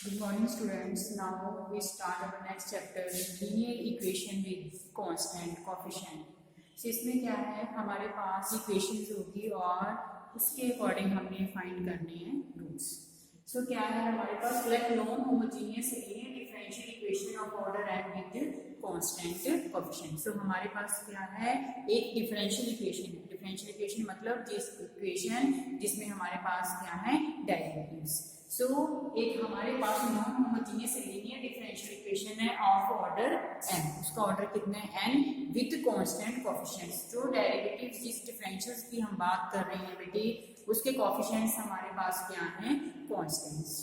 Good morning, students. Now we start our next chapter, linear equation with constant coefficient. So इसमें क्या है, हमारे पास equations होगी और उसके अकॉर्डिंग हमने फाइंड करने हैं रूट्स. सो क्या है हमारे पास, select non homogeneous linear differential equation of order n with constant coefficient. सो हमारे पास क्या है, एक डिफरेंशियल इक्वेशन मतलब जिस इक्वेशन जिसमें हमारे पास क्या है डेरिवेटिव्स. सो एक हमारे पास non homogeneous linear differential equation है ऑफ ऑर्डर n. उसका ऑर्डर कितना है n विद कांस्टेंट कोएफिशिएंट्स. जो डेरिवेटिव्स जिस डिफरेंशियल्स की हम बात कर रहे हैं बेटे, उसके कोएफिशिएंट्स हमारे पास क्या हैं, कांस्टेंट्स.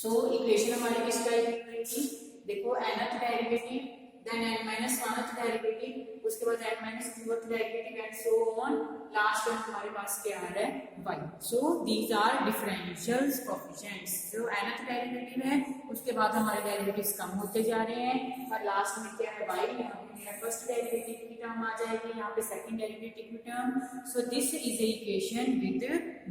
सो इक्वेशन हमारी किस टाइप की, देखो nth derivative, then n minus 1th derivative, उसके बाद n minus 2th derivative and so on. Last में हमारे पास क्या आ रहा है, y. So these are differential coefficients. जो nth डेरिवेटिव है उसके बाद हमारे डेरिवेटिव्स कम होते जा रहे हैं और लास्ट में क्या है, y. यहाँ पे मेरा फर्स्ट डेरिवेटिव की टर्म आ जाएगी, यहाँ पे सेकंड डेरिवेटिव की term. So this is a equation with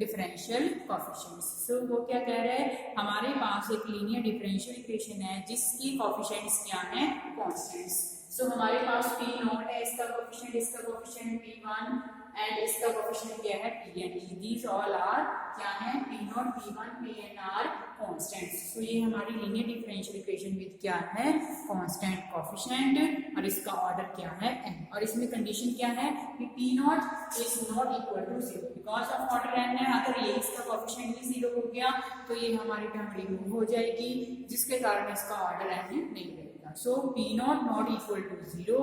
differential coefficients. So वो क्या कह रहा है, हमारे पास एक लीनियर डिफरेंशियल इक्वेशन है जिसकी कोएफिशिएंट्स क्या हैं, कांस्टेंट्स. सो हमारे पास p नॉट है, इसका कोएफिशिएंट p1 एंड इसका कोएफिशिएंट क्या है, pn. दीज ऑल आर क्या है, p not, p1, pn are constants. So ये हमारी लीनियर डिफरेंशियल इक्वेशन विद क्या है, कांस्टेंट कोएफिशिएंट और इसका ऑर्डर क्या है n. और इसमें कंडीशन क्या है कि p not is not equal to 0 because of order n है. अगर ये इसका कोएफिशिएंट भी 0 हो गया तो ये हमारी टर्म रिमूव हो जाएगी, जिसके कारण इसका ऑर्डर n नहीं रहेगा. So P naught not equal to 0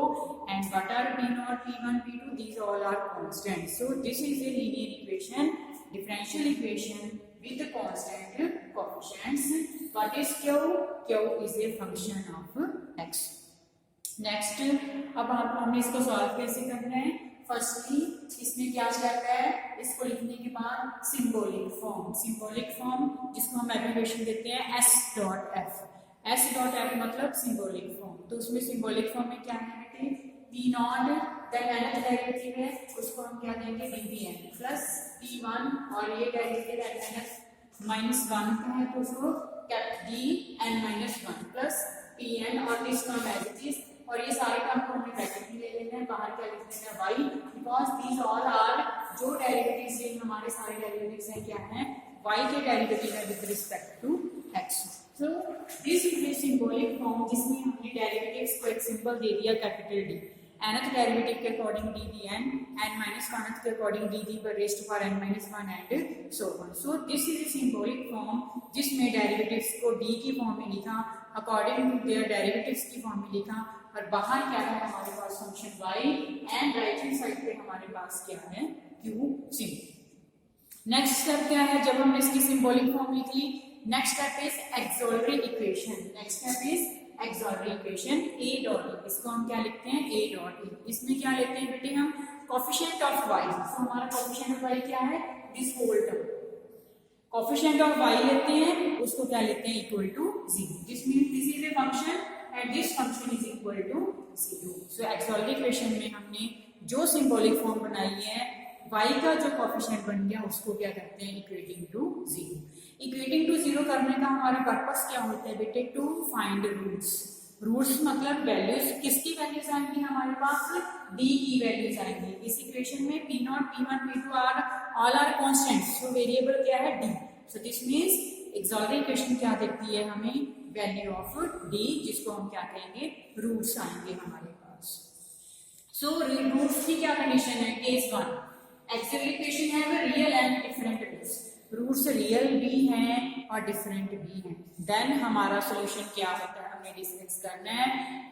and what are P naught, P1, P2, these all are constants. So this is a linear equation, differential equation with the constant coefficients. What is Q? Q is a function of x. Next, अब हमने इसको solve कैसे करना है. Firstly इसमें क्या करना है, इसको लिखने के बाद सिंबॉलिक फॉर्म जिसको हम एब्रिविएशन देते हैं s dot f. S dot F मतलब सिंबॉलिक फॉर्म. तो उसमें सिंबॉलिक फॉर्म में क्या है बेटे, p not, then nth derivative है उसको हम क्या देंगे, dvn प्लस p1 और ये डेरिवेटिव nth माइनस 1 का है तो उसको dn माइनस 1 प्लस pn और this term as it is. और ये सारे टर्म को हमने ब्रैकेट में ले लेना है, बाहर क्या लिख देना है, y. Because these all are, जो डेरिवेटिव्स ये हमारे सारे डेरिवेटिव्स हैं क्या हैं, y के डेरिवेटिव है with respect to x. So this is a symbolic form जिसमें हमने डेरिवेटिव्स को एक सिंबल दे दिया कैपिटल D. nth डेरिवेटिव के according dvn, n minus 1th के अकॉर्डिंग dd पर रेस्ट पर n minus 1 and so on. So this is a symbolic form जिसमें डेरिवेटिव्स को d की फॉर्म में लिखा, अकॉर्डिंग टू देयर डेरिवेटिव्स की फॉर्म में लिखा, और बाहर क्या है हमारे पास function y and right hand side पे हमारे पास क्या है, q सिंबल. नेक्स्ट स्टेप क्या है, जब हमने इसकी सिंबॉलिक फॉर्म लिख ली, next step is auxiliary equation. a dot e, इसको हम क्या लिखते हैं, a डॉट e. इसमें क्या लेते हैं बेटे हम, कोएफिशिएंट ऑफ y. तो हमारा कोएफिशिएंट ऑफ y क्या है, this whole term. Coefficient of y लेते हैं, उसको क्या लेते हैं, equal to 0. This means this is a function and this function is equal to 0. So auxiliary equation में हमने जो सिंबॉलिक फॉर्म बनाई है, y का जो कोएफिशिएंट बन गया उसको क्या करते हैं, इक्वेटिंग टू 0. इक्वेटिंग टू 0 करने का हमारा पर्पस क्या होता है बेटे, टू फाइंड रूट्स मतलब वैल्यूज. किसकी वैल्यूज आएंगी हमारे पास, d की वैल्यूज आएंगी. इस इक्वेशन में p not, p1, p2 are all are constants. So variable क्या है, d. So this means auxiliary equation क्या देती है हमें, वैल्यू ऑफ d, जिसको हम क्या कहेंगे, रूट्स आएंगे हमारे पास. सो रूट्स की क्या कंडीशन है, केस 1, एक्सॉलरी इक्वेशन है real and different roots. Roots real भी हैं और डिफरेंट भी हैं. देन हमारा सॉल्यूशन क्या होता है, हमें डिस्कस करना है.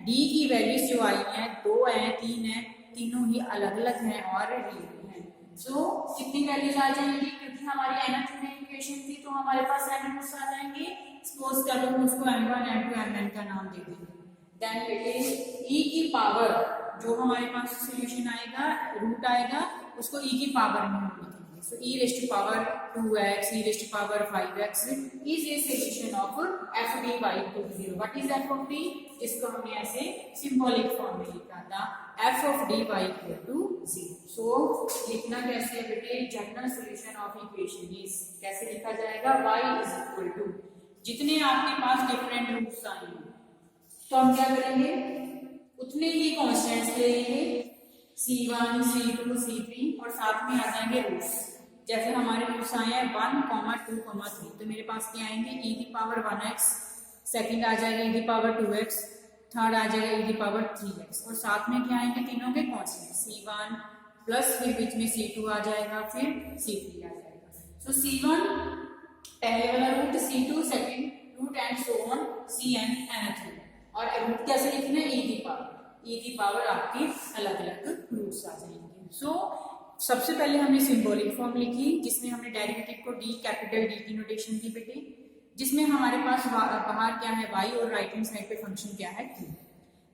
d की वैल्यूज जो आई हैं, 2 हैं, 3 हैं, तीनों ही अलग अलग हैं और रियल हैं. सो कितनी वैल्यूज आ जाएंगी, क्योंकि हमारी nth इक्वेशन थी तो हमारे पास n रूट्स आ जाएंगे. सपोज करो हम उसको m1, m2, mn का नाम दे देंगे. देन बेटे e की पावर, जो हमारे पास सॉल्यूशन आएगा, रूट आएगा, उसको e की पावर में हम लिखेंगे. So e raised to power 2x, e raised to power 5x is a solution of f d by equal to 0. What is f of d? इसको हमने ऐसे सिंबॉलिक फॉर्म में लिखा था, f of d by equal to 0. So लिखना कैसे है बेटे, general solution of equation is कैसे लिखा जाएगा, y is equal to जितने आपके पास डिफरेंट रूट्स आएंगे तो हम क्या करेंगे, उतने ही कॉन्स्टेंट्स ले लेंगे, C1, C2, C3 और साथ में आ जाएंगे रूट्स। जैसे हमारे रूट्स आए हैं 1, 2, 3, तो मेरे पास क्या आएंगे e⁻1x, सेकंड आ जाएगा e⁻2x, थर्ड आ जाएगा e⁻3x और साथ में क्या आएंगे तीनों के कॉन्स्टेंट C1 प्लस फिर बीच में C2 आ जाएगा, फिर C3 आ जाएगा। सो C1 पहले वाला root, C2 second root and so on Cn nth root. और रूट कैसे लिखना है, e की पावर आपके अलग अलग रूट्स आ जाएंगे। सो सबसे पहले हमने सिंबॉलिक फॉर्म लिखी जिसमें हमने डेरिवेटिव को d कैपिटल D की नोटेशन दी बेटे, जिसमें हमारे पास बाहर क्या है y और राइट हैंड साइड पे फंक्शन क्या है q।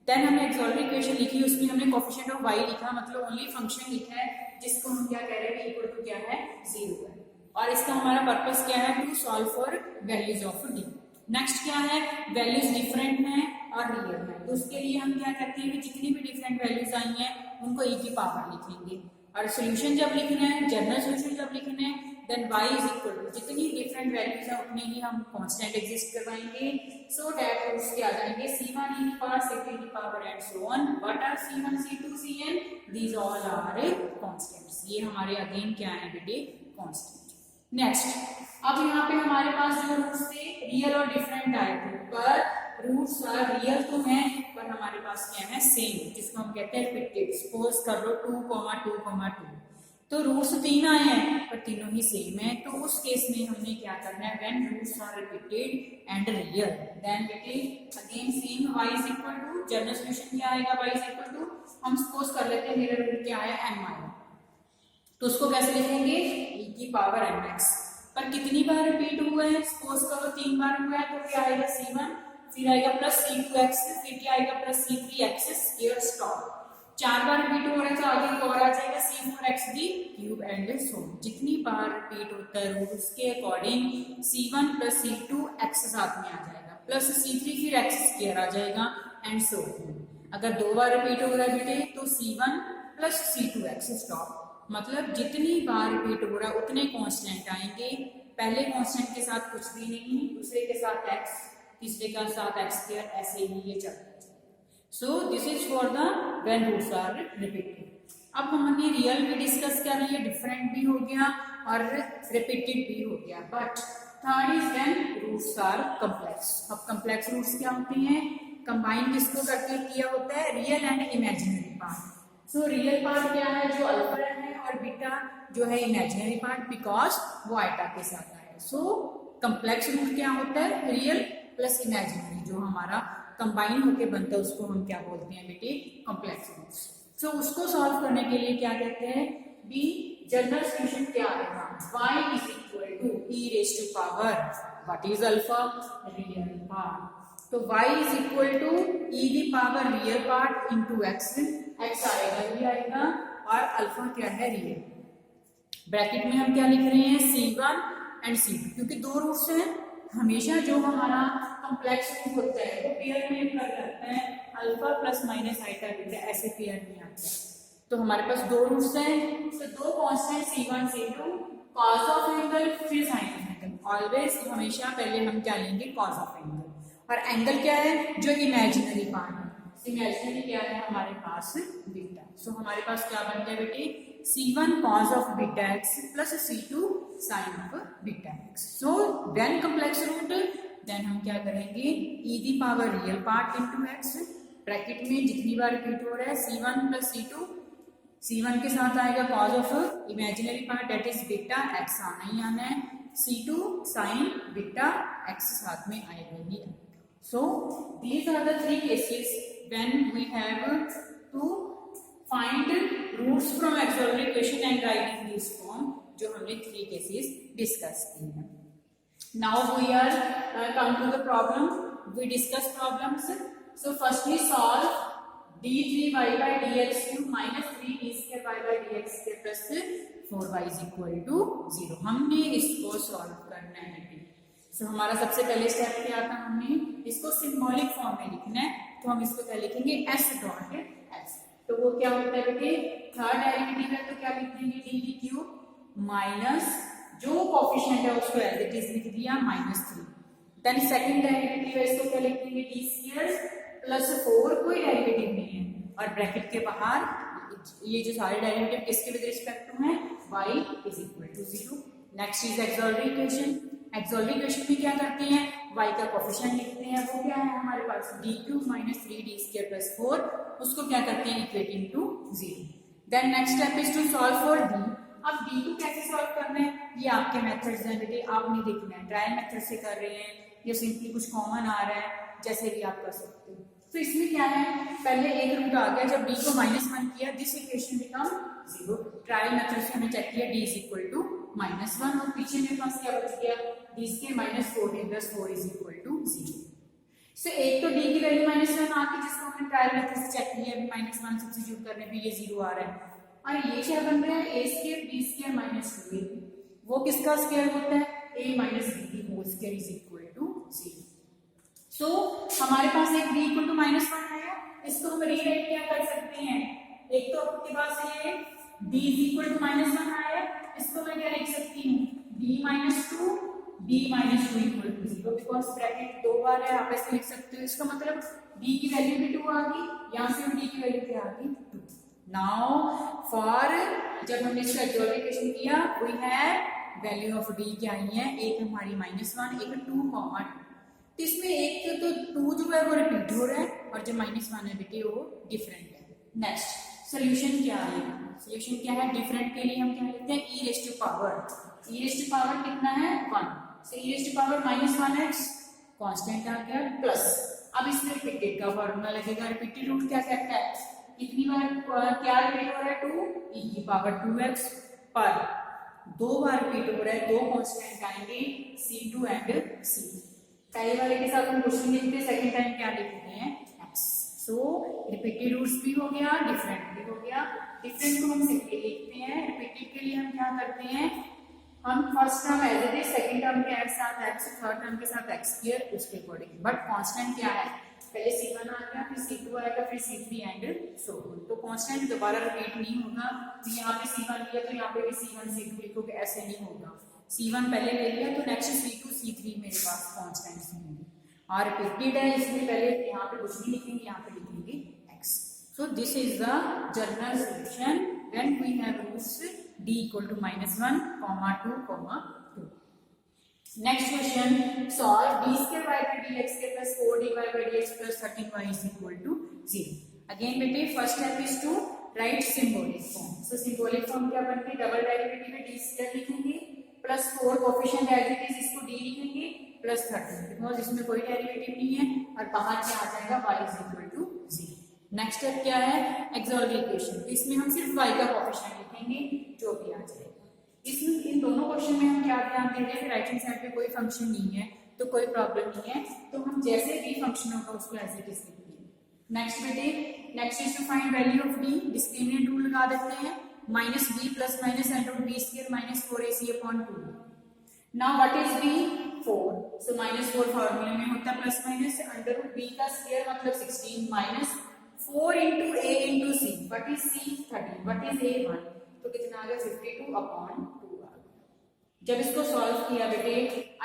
देन हमने एक्सॉल्व इक्वेशन लिखी, उसमें हमने कोफिशिएंट ऑफ y लिखा, मतलब ओनली फंक्शन लिखा है जिसको हम क्या कह रहे हैं इक्वल टू क्या है 0 है। और इसका हमारा पर्पस क्या है, to solve for values of d। Next क्या है, वैल्यूज डिफरेंट हैं और रियल है, तो उसके लिए हम क्या करते हैं कि जितनी भी डिफरेंट वैल्यूज आई हैं उनको e की पावर लिखेंगे। और सोल्यूशन जब लिखना है, जनरल सोल्यूशन जब लिखना है, then y is equal to जितनी डिफरेंट वैल्यूज है उतने ही हम कांस्टेंट एग्जिस्ट करवाएंगे। सो दैट रूट्स के आ जाएंगे C1 e की पावर, C2 e की power and so on. What are C1, C2, Cn? These all are constants. ये हमारे अगेन क्या है बेटे, कांस्टेंट। नेक्स्ट, अब यहाँ पे हमारे पास जो रूट्स थे रियल और डिफरेंट आए थे, पर रूट्स रियल तो हैं पर हमारे पास क्या है सेम, जिसको हम कहते हैं रिपीटेड। सपोज कर लो 2, 2, 2, तो रूट्स 3 आए हैं पर तीनों ही सेम है, तो उस केस में हमने क्या करना है, when roots are repeated and real then बेटे again same y is equal to, general solution क्या आएगा, y इज इक्वल टू, हम सपोज कर लेते हैं मेरा रूट क्या है m आया, तो उसको कैसे लिखेंगे e की पावर mx। पर कितनी बार रिपीट हुआ है, सपोज करो 3 बार हुआ है, तो क्या आएगा C1, फिर आएगा प्लस C2x, फिर क्या आएगा प्लस C3x स्क्वायर स्टॉप। 4 बार रिपीट हो रहा है तो आगे और आ जाएगा C4x the cube and so. जितनी बार रिपीट होता है रूट उसके अकॉर्डिंग C1 प्लस C2x साथ में आ जाएगा, प्लस C3 फिर x स्क्वायर आ जाएगा एंड सो। अगर 2 बार रिपीट हो रहा है बेटे तो C1 प्लस C2x स्टॉप, मतलब जितनी बार रिपीट हो रहा है उतने कांस्टेंट आएंगे। पहले कांस्टेंट के साथ कुछ भी नहीं, दूसरे के साथ x, तीसरे के साथ x स्क्वायर, ऐसे ही ये चलता है। So this is for the when roots are repeated. अब हमने रियल भी डिस्कस कर लिया, डिफरेंट भी हो गया और रिपीटेड भी हो गया, but third is when roots are complex. अब कॉम्प्लेक्स रूट्स क्या होते हैं, कंबाइन किसको करके किया होता है, real and imaginary part. So real part क्या है, जो अल्फा है, और बीटा जो है इमेजिनरी पार्ट, बिकॉज वो आइटा के साथ आया। सो कॉम्प्लेक्स रूट क्या होता है, रियल प्लस इमेजिनरी, जो हमारा कंबाइन होके बनता है उसको हम क्या बोलते हैं बेटे, कॉम्प्लेक्स रूट्स। सो उसको सॉल्व करने के लिए क्या कहते हैं, बी जनरल सॉल्यूशन क्या आएगा, y is equal to e raise to power what is alpha, real part. तो y is equal to e की power real part into x, x आएगा ये आएगा, और अल्फा क्या है रियल। ब्रैकेट में हम क्या लिख रहे हैं, C1 एंड C2, क्योंकि 2 रूट्स हैं, हमेशा जो हमारा कॉम्प्लेक्स रूट होता है वो पेयर में कर करता है, alpha plus minus iota beta ऐसे पेयर में आता है। तो हमारे पास 2 रूट्स हैं, तो 2 constant C1 C2, cos of angle फिर साइन ऑफ एंगल। ऑलवेज हमेशा पहले हम क्या लेंगे, कॉस ऑफ एंगल, और एंगल क्या है, जो इमेजिनरी पार्ट है, इमेजिनरी क्या है हमारे पास बीटा। सो हमारे पास क्या बन गया बेटे, C1 cos of beta x plus C2 sin of beta x. So when complex root, then हम क्या करेंगे, e की power real part into x, bracket में जितनी बार रिपीट हो रहा है C1 प्लस C2, C1 के साथ आएगा cos of imaginary part that is beta x आना ही आना है, C2 sin बीटा x साथ में आएगा ही। So these are the 3 cases when we have to find roots from auxiliary equation and write in this form, जो हमने 3 cases discuss किए हैं। Now we are come to the problem. We discuss problems. So first we solve d3y by dx cube minus 3d square y by dx square plus 4y is equal to 0। हमने इसको solve करना है। So हमारा सबसे पहले step क्या था, हमने इसको सिंबॉलिक फॉर्म में लिखना है, तो हम इसको क्या लिखेंगे, s डॉट s। तो वो क्या होता है बेटे, थर्ड डेरिवेटिव है तो क्या लिख देंगे, डी डी क्यूब माइनस जो कोफिशिएंट है उसको एज इट इज लिख दिया -3, देन सेकंड डेरिवेटिव है, इसको क्या लिखेंगे, डी स्क्वायर प्लस 4, कोई डेरिवेटिव नहीं है, और ब्रैकेट के बाहर ये जो सारे डेरिवेटिव किसके विद रिस्पेक्ट टू है, y is equal to 0। Next is auxiliary equation. Auxiliary equation में क्या करते हैं, y का कोफिशिएंट लिखते हैं, वो क्या है हमारे पास d cube minus 3d square plus 4, उसको क्या करते हैं, equating to 0। Then next step is to solve for d। अब d को कैसे सॉल्व करना है, ये आपके मेथड्स हैं बेटे, आप नहीं देखना है, ट्रायल मेथड से कर रहे हैं या सिंपली कुछ कॉमन आ रहा है, जैसे भी आप कर सकते हो। तो इसमें क्या है, पहले एक रूट आ गया, जब d को -1 किया this equation become 0। Trial method से हमने चेक किया d इज इक्वल टू -1, और पीछे मेरे पास क्या बच गया, d square minus 4 plus 4 is equal to 0। So एक तो d की वैल्यू -1 आ गई, जिसको हमने ट्रायल मेथड से चेक किया, अभी -1 सब्स्टिट्यूट करने पे ये 0 आ रहा है, और ये क्या बन रहा है, a square b square minus 2a, वो किसका स्क्वायर होता है, a minus b whole square is equal to 0। So हमारे पास एक b इक्वल टू -1 है, इसको हम रीराइट क्या कर सकते हैं, एक तो आपके पास ये b इज इक्वल टू -1 है, इसको मैं क्या लिख सकती हूँ, b minus 2 b minus 2 equal to 0, because bracket दो बार है, आप ऐसे लिख सकते हो, इसका मतलब b की वैल्यू भी 2 आ गई, यहाँ से b की वैल्यू क्या आ गई, 2। नाउ फॉर जब हमने इसका एक्सॉल्टरी इक्वेशन किया, we have value of d क्या आई है, एक हमारी -1, एक 2, 2। तो इसमें एक तो 2 जो है वो रिपीट हो रहा है, और जो -1 है बेटे वो डिफरेंट है। नेक्स्ट सोल्यूशन क्या है, सोल्यूशन क्या है, डिफरेंट के लिए हम क्या लिखते हैं, e रेज़ टू पावर कितना है 1, so e raise to power -1x constant आ गया, प्लस अब इसमें रिपीटेड का फॉर्मूला लगेगा, रिपीटेड रूट क्या कहता है, कितनी बार क्या रिपीट हो रहा है, 2 e की पावर 2x, पर 2 बार रिपीट हो रहा है, 2 कांस्टेंट आएंगे c2 एंड c। पहले वाले के साथ हम क्वेश्चन लिखते हैं, सेकंड टाइम क्या लिखते हैं, x। सो रिपीटेड रूट्स भी हो गया, डिफरेंट भी हो गया। डिफरेंट को हम सिंपली लिखते हैं, रिपीटेड के लिए हम क्या करते हैं, हम first term as it is, second term के साथ x, थर्ड टर्म के साथ x स्क्वायर, उसके अकॉर्डिंग, बट कांस्टेंट क्या है, पहले c1 आ गया, फिर c2 आएगा, फिर c3 एंड सो ऑन। तो कांस्टेंट दोबारा रिपीट नहीं होगा, तो यहाँ पे c1 लिया तो यहाँ पे भी c1 c2 लिखोगे, ऐसे नहीं होगा, c1 पहले ले लिया तो नेक्स्ट c2 c3 मेरे पास कांस्टेंट्स होंगे, और रिपीटेड है इसलिए पहले यहाँ पे कुछ नहीं लिखेंगे, यहाँ पे लिखेंगे x। So this is the general solution when we have roots d equal to -1, 2, 2। Next question, solve d square y by dx plus 4dy by dx plus 13y is equal to 0। Again बेटे first step is to write symbolic form. So symbolic form क्या बनती है, double derivative में d square लिखेंगे, plus 4 coefficient as it is, इसको d लिखेंगे, plus 13, because इसमें कोई डेरिवेटिव नहीं है, और बाहर क्या आ जाएगा, y is equal to 0। Next step क्या है, एक्सॉल्टरी इक्वेशन, तो इसमें हम सिर्फ y का कोफिशिएंट लिखेंगे, जो भी आ जाएगा। इसमें इन दोनों क्वेश्चन में हम क्या ध्यान दे रहे हैं, राइट हैंड साइड पे कोई फंक्शन नहीं है, तो कोई प्रॉब्लम नहीं है, तो हम जैसे भी फंक्शन होगा उसको एज इट इज लिखेंगे। नेक्स्ट बेटे, next is to find value of d, discriminant rule लगा देते हैं, -b plus minus under root b square minus 4ac upon 2। Now what is b, 4, so -4 फार्मूले में होता है plus minus, under root b का स्क्वायर मतलब 16 minus 4 into a into c, what is c, 30, what is a, 1, तो कितना आ गया, 52 अपॉन 2 आ गया। जब इसको सॉल्व किया बेटे,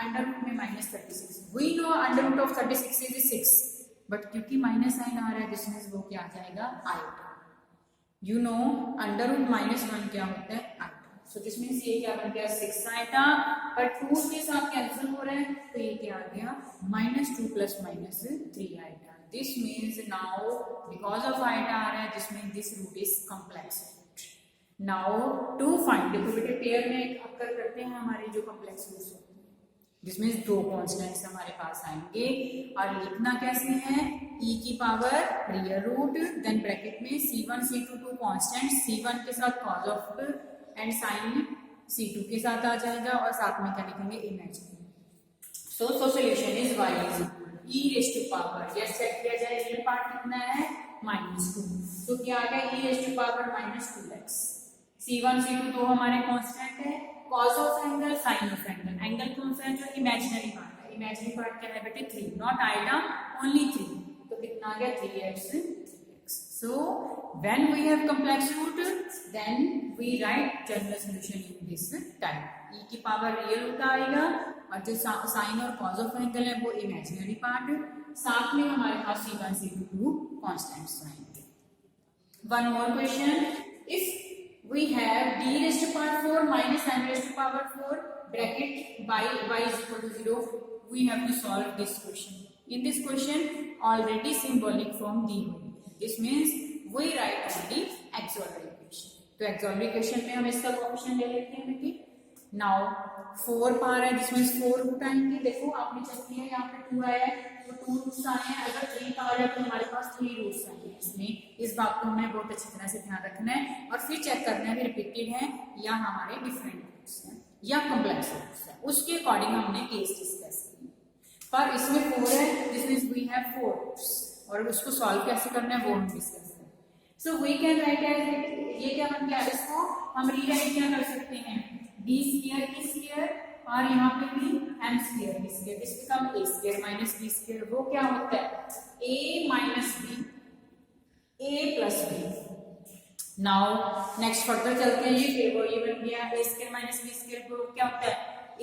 अंडर रूट में -36, we know under root of 36 is 6, but क्योंकि माइनस साइन आ रहा है दिस मींस वो क्या आ जाएगा, iota. You know under root -1 क्या होता है, आइटा, सो दिस मींस ये क्या बन गया, 6 आइटा, पर 2 के साथ कैंसिल हो रहा है, तो ये क्या आ गया, -2 plus -3 iota. This means now because of iota आ रहा है, this means this root is complex. Now to find, देखो बेटे पेयर में अक्कर करते हैं हमारे जो कॉम्प्लेक्स रूट्स होते हैं, जिसमें 2 कांस्टेंट्स हमारे पास आएंगे, और लिखना कैसे है, e की power real root, then bracket में c1 c2 2 कांस्टेंट, c1 के साथ cause of and sign c2 के साथ आ जाएगा, और साथ में क्या लिखेंगे, imaginary. So solution is y is e raise to power, yes check किया जाए, ये पार्ट कितना है, -2, तो क्या आ गया, e raise to power -2x, c1 c2 तो हमारे कांस्टेंट है, cos of angle, sine of angle, angle कौन सा है, जो इमेजिनरी पार्ट है, इमेजिनरी पार्ट क्या है बेटे, 3, नॉट आइटा, ओनली 3, तो कितना आ गया, 3x। So when we have complex root then we write general solution in this type, e की पावर रियल रूट आएगा और जो साइन और कॉज ऑफ एंगल है वो इमेजिनरी पार्ट, साथ में हमारे पास C1 C2 2 कॉन्स्टेंट्स आएंगे। One more question, if we have d raised to power 4 minus n raised to power 4 bracket by y is equal to 0, we have to solve this question. In this question already symbolic form दी हुई है, this means we write only auxiliary equation. तो auxiliary equation में हम इसका coefficient ले लेते हैं बेटी। नाउ 4 पावर है जिसमें 4 रूट आएंगे, देखो आपने चेक किया यहाँ पे 2 आया है तो 2 रूट्स आए हैं, अगर 3 पावर है तो हमारे पास 3 रूट्स आएंगे इसमें। इस बात को हमें बहुत अच्छी तरह से ध्यान रखना है और फिर चेक करना है कि रिपीटेड है या हमारे डिफरेंट रूट्स हैं या कॉम्प्लेक्स रूट्स हैं, उसके अकॉर्डिंग हमने केस डिस्कस की। पर इसमें 4 है जिसमें वी हैव 4 रूट्स और उसको सॉल्व कैसे करना है वो हम डिस्कस करें। So we can write as, ये क्या बन गया, इसको हम रीराइट क्या कर सकते हैं, d स्क्वायर e स्क्वायर और यहाँ पे भी m square b square, this become a square minus b square, वो क्या होता है a minus b a plus b। Now next further चलते हैं, ये फिर वो ये बन गया a square minus b square, वो क्या होता है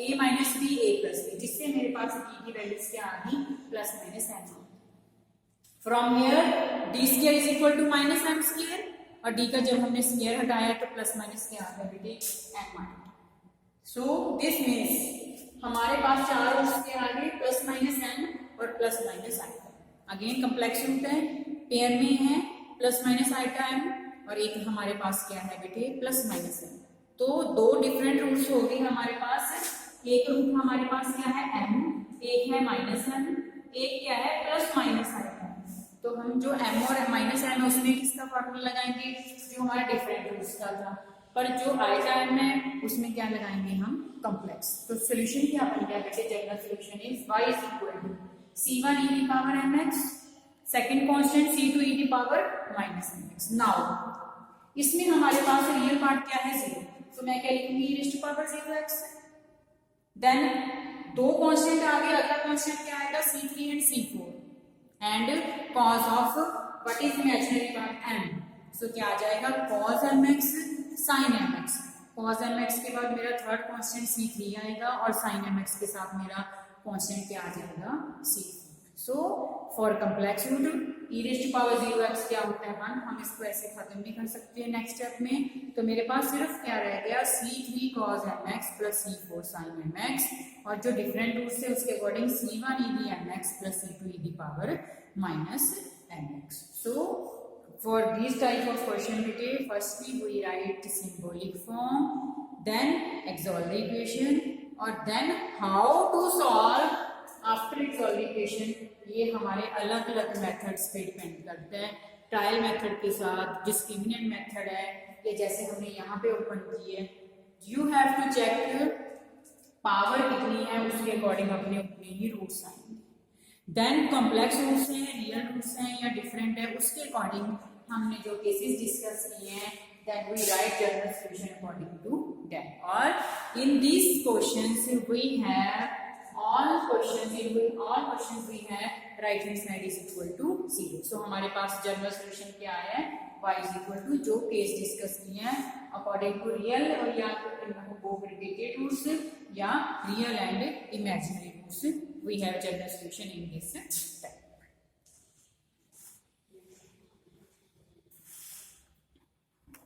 a minus b a plus b, जिससे मेरे पास b की वैल्यूज क्या आ गई plus minus m। From here d square is equal to minus m square और d का जब हमने स्क्वायर हटाया तो प्लस माइनस क्या आ गया बेटे m। सो दिस मीन्स हमारे पास 4 रूट्स के आगे प्लस माइनस n और plus minus iota, again complex root है, पेयर में है प्लस माइनस आइटा m और एक हमारे पास क्या है बेटे प्लस माइनस m। तो 2 डिफरेंट रूट्स हो गए हमारे पास, एक रूट हमारे पास क्या है m, एक है माइनस m, एक क्या है प्लस माइनस आइटा। तो हम जो m और माइनस m है उसमें किसका फॉर्मूला लगाएंगे, जो हमारा डिफरेंट रूट्स का था, पर जो आइटा m है उसमें क्या लगाएंगे हम कॉम्प्लेक्स। तो सॉल्यूशन क्या बन गया बेटे, general solution is y is equal to c1 e की power mx, second constant c2 e की पावर माइनस mx। नाउ इसमें हमारे पास रियल पार्ट क्या है 0, तो मैं क्या लिखूंगी e raise to power 0x। Then 2 constant आ गए, अगला कांस्टेंट क्या आएगा c3 and c4 and cos of what is imaginary part m, so क्या आ जाएगा cos mx sin mx। cos mx के बाद मेरा थर्ड कांस्टेंट c3 आएगा और sin mx के साथ मेरा कांस्टेंट क्या आ जाएगा c4। So for complex root e raise to power 0x क्या होता है 1, हम इसको ऐसे खत्म भी कर सकते हैं नेक्स्ट स्टेप में। तो मेरे पास सिर्फ क्या रह गया c3 cos mx plus c4 sin mx और जो डिफरेंट रूट्स है उसके अकॉर्डिंग c1 e की mx प्लस c2 e की power minus mx। So for these type of question beta, firstly we write symbolic form, then auxiliary equation और then how to solve after auxiliary equation। ये हमारे अलग अलग methods पे depend करते हैं, trial method के साथ, डिस्क्रिमिनेंट मेथड है, ये जैसे हमने यहाँ पे ओपन की है, you have to check power कितनी है उसके अकॉर्डिंग अपने उतने ही रूट्स आएंगे। देन कॉम्प्लेक्स रूट्स हैं, रियल रूट्स हैं या डिफरेंट है, उसके अकॉर्डिंग हमने जो केसेस डिस्कस किए हैं that we write general solution according to that. और in this questions we have all questions we have right hand side is equal to 0। so हमारे पास जनरल सॉल्यूशन क्या है y is equal to जो case discuss किए हैं according to real और या वो रिपीटेड रूट्स या real and imaginary roots, we have general solution in this type.